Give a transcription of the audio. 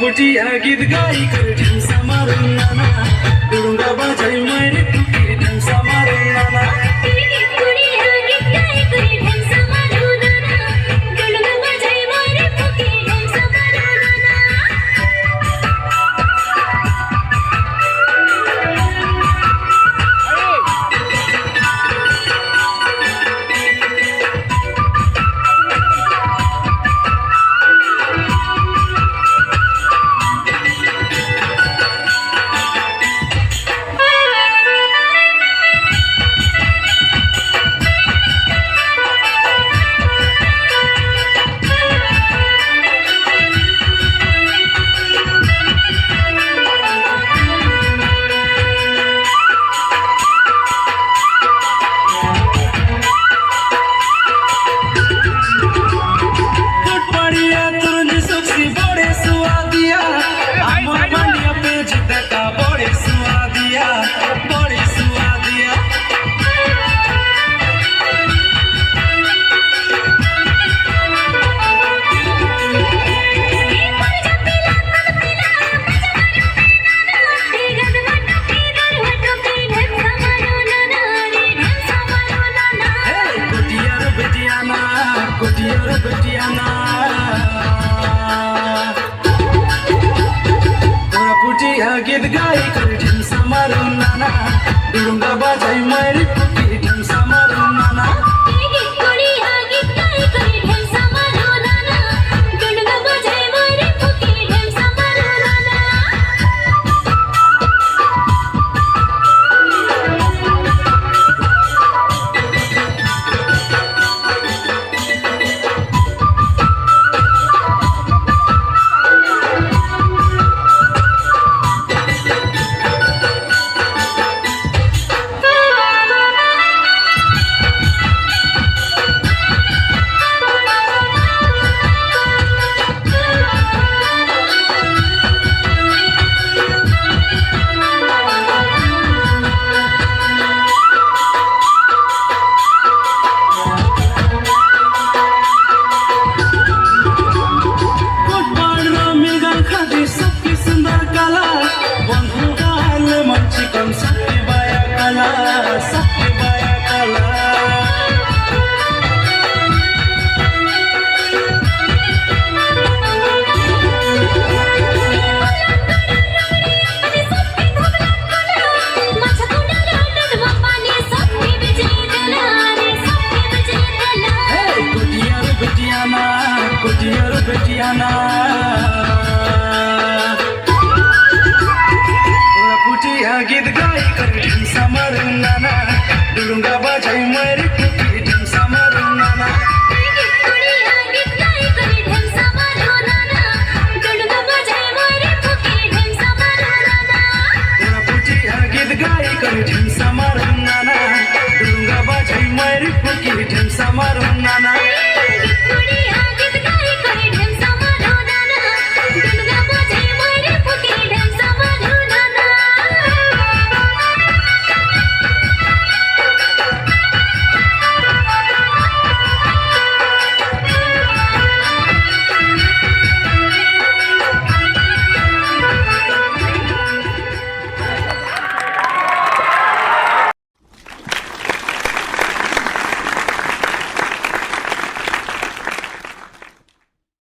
पुटिया गीत गाई कर ढंसा मारूं नाना डुडुंगा बजाई मेरे पुटी ढंसा मारूं नाना पुटिया गीत गाई कर ढंसा मारूं नाना डुडुंगा बजाई मेरे पुटी ढंसा मारूं नाना गीत गाई कर ढंसा मारूं नाना डुडुंगा बजाई मेरे पुटी ढंसा मारूं नाना पुटिया गीत गाई कर ढंसा मारूं नाना डुडुंगा बजाई मेरे पुटी ढंसा मारूं नाना पुटिया गीत गाई कर ढंसा मारूं नाना डुडुंगा बजाई मेरे